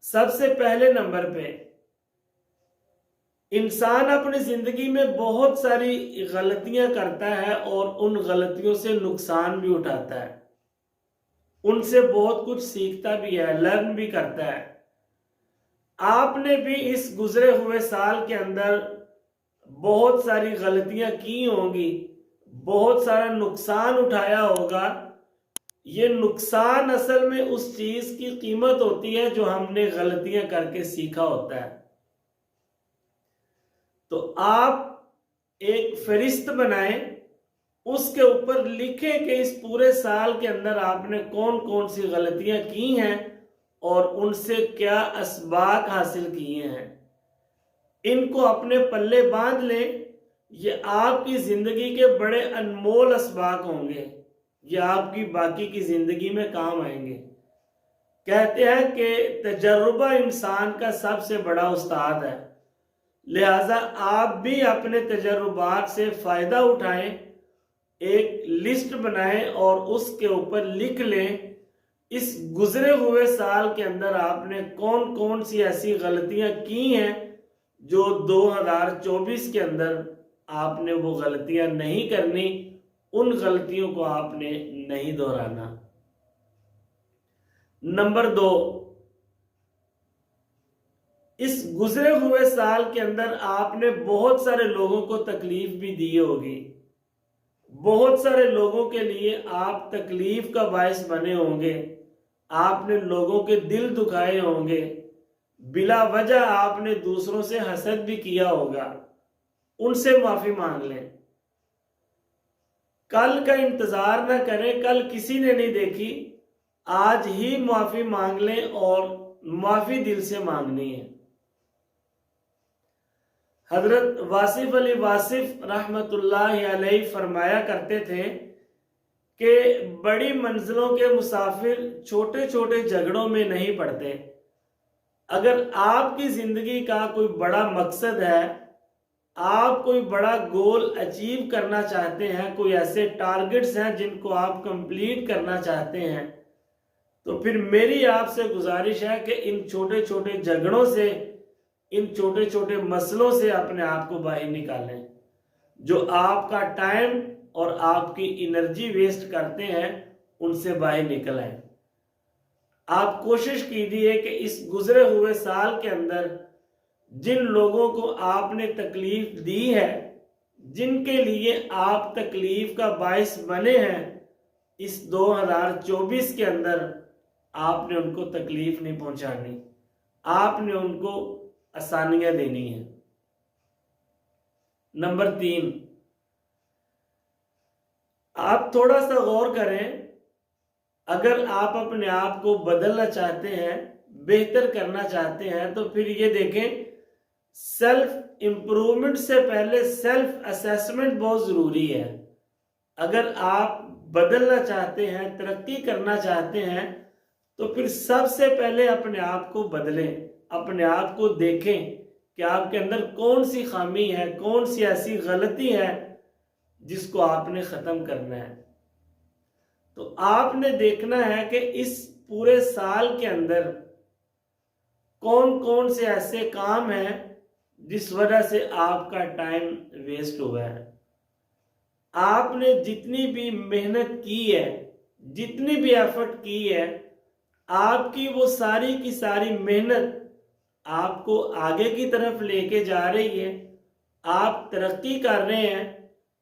سب سے پہلے نمبر پہ انسان اپنی زندگی میں بہت ساری غلطیاں کرتا ہے اور ان غلطیوں سے نقصان بھی اٹھاتا ہے، ان سے بہت کچھ سیکھتا بھی ہے، لرن بھی کرتا ہے۔ آپ نے بھی اس گزرے ہوئے سال کے اندر بہت ساری غلطیاں کی ہوں گی، بہت سارا نقصان اٹھایا ہوگا۔ یہ نقصان اصل میں اس چیز کی قیمت ہوتی ہے جو ہم نے غلطیاں کر کے سیکھا ہوتا ہے۔ تو آپ ایک فہرست بنائیں، اس کے اوپر لکھیں کہ اس پورے سال کے اندر آپ نے کون کون سی غلطیاں کی ہیں اور ان سے کیا اسباق حاصل کیے ہیں۔ ان کو اپنے پلے باندھ لیں، یہ آپ کی زندگی کے بڑے انمول اسباق ہوں گے، یہ آپ کی باقی کی زندگی میں کام آئیں گے۔ کہتے ہیں کہ تجربہ انسان کا سب سے بڑا استاد ہے، لہٰذا آپ بھی اپنے تجربات سے فائدہ اٹھائیں، ایک لسٹ بنائیں اور اس کے اوپر لکھ لیں اس گزرے ہوئے سال کے اندر آپ نے کون کون سی ایسی غلطیاں کی ہیں جو 2024 کے اندر آپ نے وہ غلطیاں نہیں کرنی، ان غلطیوں کو آپ نے نہیں دہرانا۔ نمبر 2، اس گزرے ہوئے سال کے اندر آپ نے بہت سارے لوگوں کو تکلیف بھی دی ہوگی، بہت سارے لوگوں کے لیے آپ تکلیف کا باعث بنے ہوں گے، آپ نے لوگوں کے دل دکھائے ہوں گے، بلا وجہ آپ نے دوسروں سے حسد بھی کیا ہوگا، ان سے معافی مانگ لیں۔ کل کا انتظار نہ کریں، کل کسی نے نہیں دیکھی، آج ہی معافی مانگ لیں اور معافی دل سے مانگنی ہے۔ حضرت واصف علی واصف رحمت اللہ علیہ فرمایا کرتے تھے کہ بڑی منزلوں کے مسافر چھوٹے چھوٹے جھگڑوں میں نہیں پڑتے۔ اگر آپ کی زندگی کا کوئی بڑا مقصد ہے، آپ کوئی بڑا گول اچیو کرنا چاہتے ہیں، کوئی ایسے ٹارگٹس ہیں جن کو آپ کمپلیٹ کرنا چاہتے ہیں، تو پھر میری آپ سے گزارش ہے کہ ان چھوٹے چھوٹے جھگڑوں سے، ان چھوٹے چھوٹے مسئلوں سے اپنے آپ کو باہر نکالیں۔ جو آپ کا ٹائم اور آپ کی انرجی ویسٹ کرتے ہیں، ان سے باہر نکل آئیں۔ آپ کوشش کیجیے کہ اس گزرے ہوئے سال کے اندر جن لوگوں کو آپ نے تکلیف دی ہے، جن کے لیے آپ تکلیف کا باعث بنے ہیں، اس 2024 کے اندر آپ نے ان کو تکلیف نہیں پہنچانی، آپ نے ان کو آسانیاں دینی ہیں۔ نمبر 3، آپ تھوڑا سا غور کریں، اگر آپ اپنے آپ کو بدلنا چاہتے ہیں، بہتر کرنا چاہتے ہیں، تو پھر یہ دیکھیں سیلف امپرومنٹ سے پہلے سیلف اسیسمنٹ بہت ضروری ہے۔ اگر آپ بدلنا چاہتے ہیں، ترقی کرنا چاہتے ہیں، تو پھر سب سے پہلے اپنے آپ کو بدلیں، اپنے آپ کو دیکھیں کہ آپ کے اندر کون سی خامی ہے، کون سی ایسی غلطی ہے جس کو آپ نے ختم کرنا ہے۔ تو آپ نے دیکھنا ہے کہ اس پورے سال کے اندر کون کون سے ایسے کام ہیں جس وجہ سے آپ کا ٹائم ویسٹ ہوا ہے۔ آپ نے جتنی بھی محنت کی ہے، جتنی بھی ایفرٹ کی ہے، آپ کی وہ ساری کی ساری محنت آپ کو آگے کی طرف لے کے جا رہی ہے، آپ ترقی کر رہے ہیں،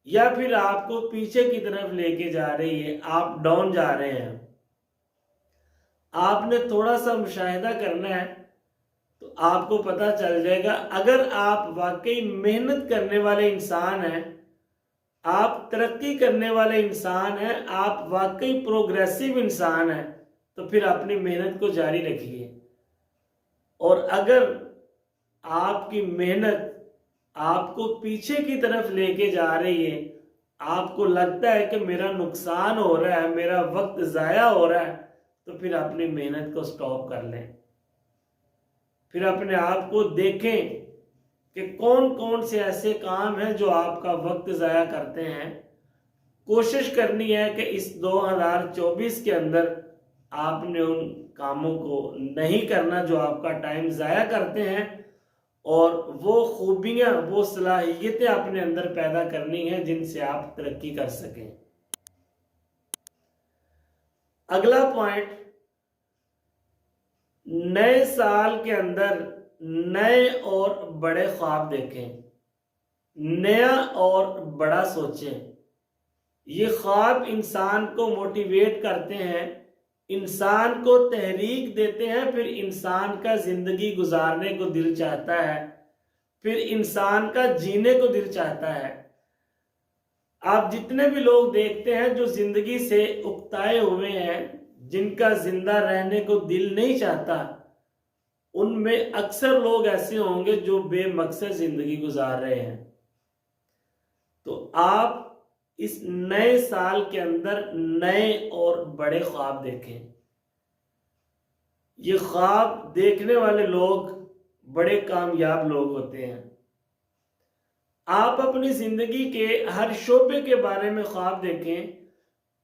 یا پھر آپ کو پیچھے کی طرف لے کے جا رہی ہے، آپ ڈاؤن جا رہے ہیں۔ آپ نے تھوڑا سا مشاہدہ کرنا ہے تو آپ کو پتہ چل جائے گا۔ اگر آپ واقعی محنت کرنے والے انسان ہیں، آپ ترقی کرنے والے انسان ہیں، آپ واقعی پروگریسیو انسان ہیں، تو پھر اپنی محنت کو جاری رکھیے۔ اور اگر آپ کی محنت آپ کو پیچھے کی طرف لے کے جا رہی ہے، آپ کو لگتا ہے کہ میرا نقصان ہو رہا ہے، میرا وقت ضائع ہو رہا ہے، تو پھر اپنی محنت کو سٹاپ کر لیں۔ پھر اپنے آپ کو دیکھیں کہ کون کون سے ایسے کام ہیں جو آپ کا وقت ضائع کرتے ہیں۔ کوشش کرنی ہے کہ اس 2024 کے اندر آپ نے ان کاموں کو نہیں کرنا جو آپ کا ٹائم ضائع کرتے ہیں، اور وہ خوبیاں، وہ صلاحیتیں اپنے اندر پیدا کرنی ہیں جن سے آپ ترقی کر سکیں۔ اگلا پوائنٹ، نئے سال کے اندر نئے اور بڑے خواب دیکھیں، نیا اور بڑا سوچیں۔ یہ خواب انسان کو موٹیویٹ کرتے ہیں، انسان کو تحریک دیتے ہیں، پھر انسان کا زندگی گزارنے کو دل چاہتا ہے، پھر انسان کا جینے کو دل چاہتا ہے۔ آپ جتنے بھی لوگ دیکھتے ہیں جو زندگی سے اکتائے ہوئے ہیں، جن کا زندہ رہنے کو دل نہیں چاہتا، ان میں اکثر لوگ ایسے ہوں گے جو بے مقصد زندگی گزار رہے ہیں۔ تو آپ اس نئے سال کے اندر نئے اور بڑے خواب دیکھیں۔ یہ خواب دیکھنے والے لوگ بڑے کامیاب لوگ ہوتے ہیں۔ آپ اپنی زندگی کے ہر شعبے کے بارے میں خواب دیکھیں۔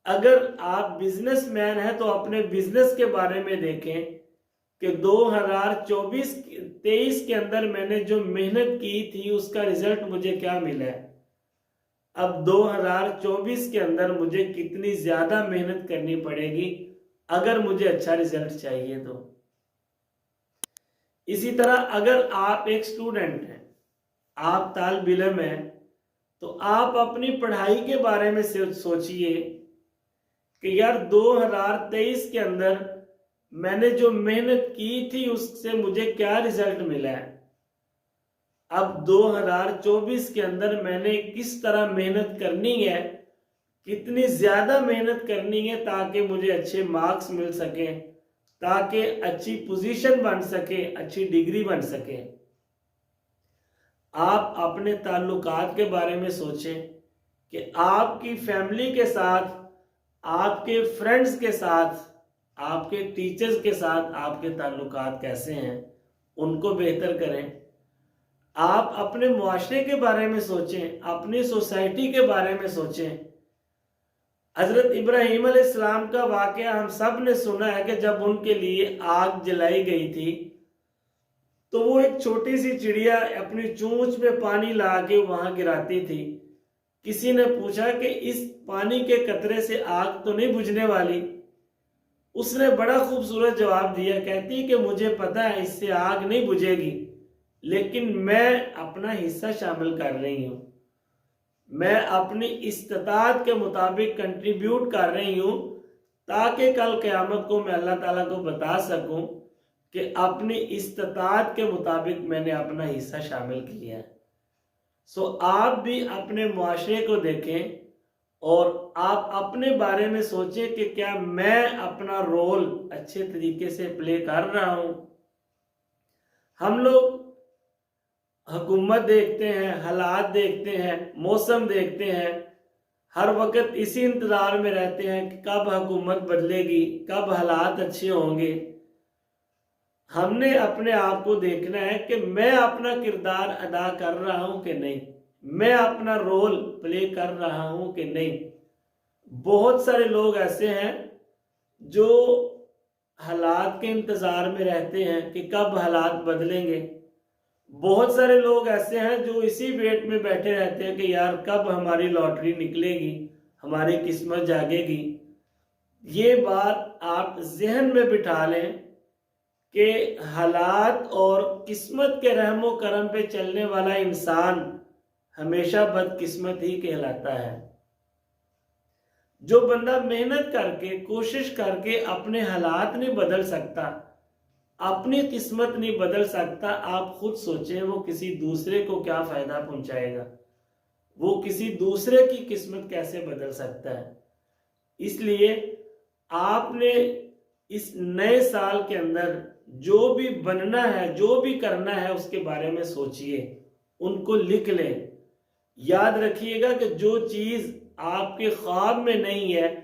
اگر آپ بزنس مین ہیں تو اپنے بزنس کے بارے میں دیکھیں کہ 2024-23 کے اندر میں نے جو محنت کی تھی اس کا رزلٹ مجھے کیا ملا ہے۔ اب 2024 کے اندر مجھے کتنی زیادہ محنت کرنی پڑے گی اگر مجھے اچھا رزلٹ چاہیے تو۔ اسی طرح اگر آپ ایک سٹوڈنٹ ہیں، آپ طالب علم ہیں، تو آپ اپنی پڑھائی کے بارے میں سوچئے کہ یار 2023 کے اندر میں نے جو محنت کی تھی اس سے مجھے کیا رزلٹ ملا ہے۔ اب 2024 کے اندر میں نے کس طرح محنت کرنی ہے، کتنی زیادہ محنت کرنی ہے تاکہ مجھے اچھے مارکس مل سکیں، تاکہ اچھی پوزیشن بن سکے، اچھی ڈگری بن سکے۔ آپ اپنے تعلقات کے بارے میں سوچیں کہ آپ کی فیملی کے ساتھ، آپ کے فرینڈز کے ساتھ، آپ کے ٹیچرز کے ساتھ آپ کے تعلقات کیسے ہیں، ان کو بہتر کریں۔ آپ اپنے معاشرے کے بارے میں سوچیں، اپنی سوسائٹی کے بارے میں سوچیں۔ حضرت ابراہیم علیہ السلام کا واقعہ ہم سب نے سنا ہے کہ جب ان کے لیے آگ جلائی گئی تھی تو وہ ایک چھوٹی سی چڑیا اپنی چونچ میں پانی لا کے وہاں گراتی تھی۔ کسی نے پوچھا کہ اس پانی کے قطرے سے آگ تو نہیں بجھنے والی؟ اس نے بڑا خوبصورت جواب دیا، کہتی کہ مجھے پتا ہے اس سے آگ نہیں بجھے گی، لیکن میں اپنا حصہ شامل کر رہی ہوں، میں اپنی استطاعت کے مطابق کنٹریبیوٹ کر رہی ہوں تاکہ کل قیامت کو میں اللہ تعالیٰ کو بتا سکوں کہ اپنی استطاعت کے مطابق میں نے اپنا حصہ شامل کیا ہے۔ سو آپ بھی اپنے معاشرے کو دیکھیں اور آپ اپنے بارے میں سوچیں کہ کیا میں اپنا رول اچھے طریقے سے پلے کر رہا ہوں۔ ہم لوگ حکومت دیکھتے ہیں، حالات دیکھتے ہیں، موسم دیکھتے ہیں، ہر وقت اسی انتظار میں رہتے ہیں کہ کب حکومت بدلے گی، کب حالات اچھے ہوں گے۔ ہم نے اپنے آپ کو دیکھنا ہے کہ میں اپنا کردار ادا کر رہا ہوں کہ نہیں، میں اپنا رول پلے کر رہا ہوں کہ نہیں۔ بہت سارے لوگ ایسے ہیں جو حالات کے انتظار میں رہتے ہیں کہ کب حالات بدلیں گے۔ بہت سارے لوگ ایسے ہیں جو اسی ویٹ میں بیٹھے رہتے ہیں کہ یار کب ہماری لاٹری نکلے گی، ہماری قسمت جاگے گی۔ یہ بات آپ ذہن میں بٹھا لیں کہ حالات اور قسمت کے رحم و کرم پہ چلنے والا انسان ہمیشہ بدقسمت ہی کہلاتا ہے۔ جو بندہ محنت کر کے، کوشش کر کے اپنے حالات نہیں بدل سکتا، اپنی قسمت نہیں بدل سکتا، آپ خود سوچیں وہ کسی دوسرے کو کیا فائدہ پہنچائے گا، وہ کسی دوسرے کی قسمت کیسے بدل سکتا ہے۔ اس لیے آپ نے اس نئے سال کے اندر جو بھی بننا ہے، جو بھی کرنا ہے، اس کے بارے میں سوچئے، ان کو لکھ لیں۔ یاد رکھیے گا کہ جو چیز آپ کے خواب میں نہیں ہے،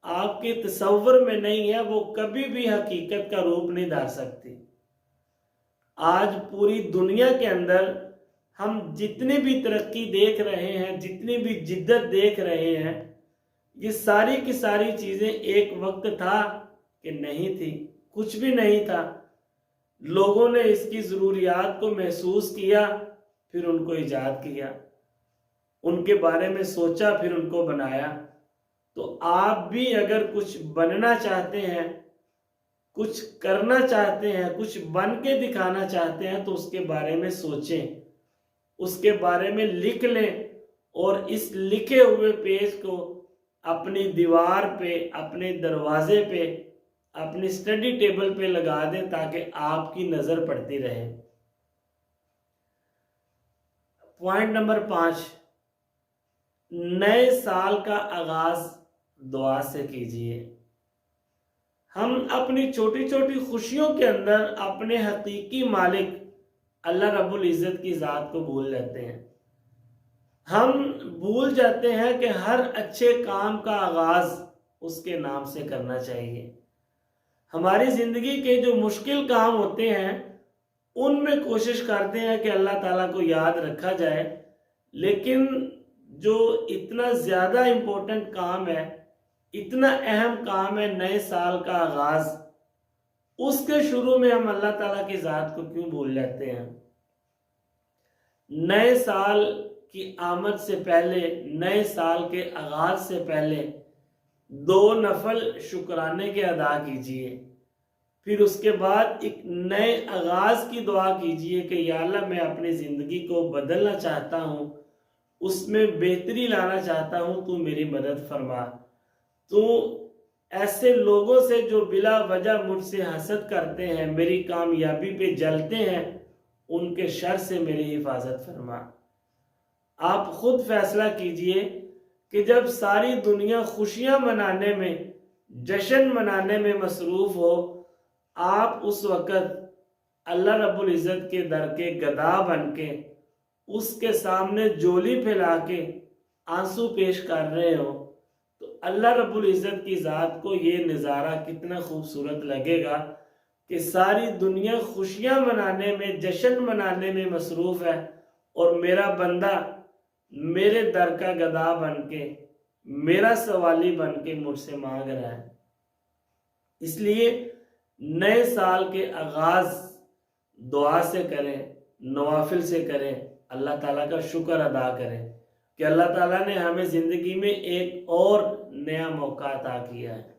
آپ کے تصور میں نہیں ہے، وہ کبھی بھی حقیقت کا روپ نہیں دھار سکتی۔ آج پوری دنیا کے اندر ہم جتنی بھی ترقی دیکھ رہے ہیں، جتنی بھی جدت دیکھ رہے ہیں، یہ ساری کی ساری چیزیں ایک وقت تھا کہ نہیں تھی، کچھ بھی نہیں تھا، لوگوں نے اس کی ضروریات کو محسوس کیا، پھر ان کو ایجاد کیا، ان کے بارے میں سوچا، پھر ان کو بنایا۔ تو آپ بھی اگر کچھ بننا چاہتے ہیں، کچھ کرنا چاہتے ہیں، کچھ بن کے دکھانا چاہتے ہیں، تو اس کے بارے میں سوچیں، اس کے بارے میں لکھ لیں، اور اس لکھے ہوئے پیج کو اپنی دیوار پہ، اپنے دروازے پہ، اپنی اسٹڈی ٹیبل پہ لگا دیں تاکہ آپ کی نظر پڑتی رہے۔ پوائنٹ نمبر 5، نئے سال کا آغاز دعا سے کیجئے۔ ہم اپنی چھوٹی چھوٹی خوشیوں کے اندر اپنے حقیقی مالک اللہ رب العزت کی ذات کو بھول جاتے ہیں۔ ہم بھول جاتے ہیں کہ ہر اچھے کام کا آغاز اس کے نام سے کرنا چاہیے۔ ہماری زندگی کے جو مشکل کام ہوتے ہیں ان میں کوشش کرتے ہیں کہ اللہ تعالیٰ کو یاد رکھا جائے، لیکن جو اتنا زیادہ امپورٹنٹ کام ہے، اتنا اہم کام ہے نئے سال کا آغاز، اس کے شروع میں ہم اللہ تعالیٰ کی ذات کو کیوں بھول جاتے ہیں؟ نئے سال کی آمد سے پہلے، نئے سال کے آغاز سے پہلے 2 نفل شکرانے کے ادا کیجئے، پھر اس کے بعد ایک نئے آغاز کی دعا کیجئے کہ یا اللہ میں اپنی زندگی کو بدلنا چاہتا ہوں، اس میں بہتری لانا چاہتا ہوں، تو میری مدد فرما۔ تو ایسے لوگوں سے جو بلا وجہ مجھ سے حسد کرتے ہیں، میری کامیابی پہ جلتے ہیں، ان کے شر سے میری حفاظت فرما۔ آپ خود فیصلہ کیجئے کہ جب ساری دنیا خوشیاں منانے میں، جشن منانے میں مصروف ہو، آپ اس وقت اللہ رب العزت کے در کے گدا بن کے، اس کے سامنے جولی پھیلا کے آنسو پیش کر رہے ہو، تو اللہ رب العزت کی ذات کو یہ نظارہ کتنا خوبصورت لگے گا کہ ساری دنیا خوشیاں منانے میں، جشن منانے میں مصروف ہے، اور میرا بندہ میرے در کا گدا بن کے، میرا سوالی بن کے مجھ سے مانگ رہا ہے۔ اس لیے نئے سال کے آغاز دعا سے کریں، نوافل سے کریں، اللہ تعالیٰ کا شکر ادا کریں کہ اللہ تعالیٰ نے ہمیں زندگی میں ایک اور نیا موقع عطا کیا ہے۔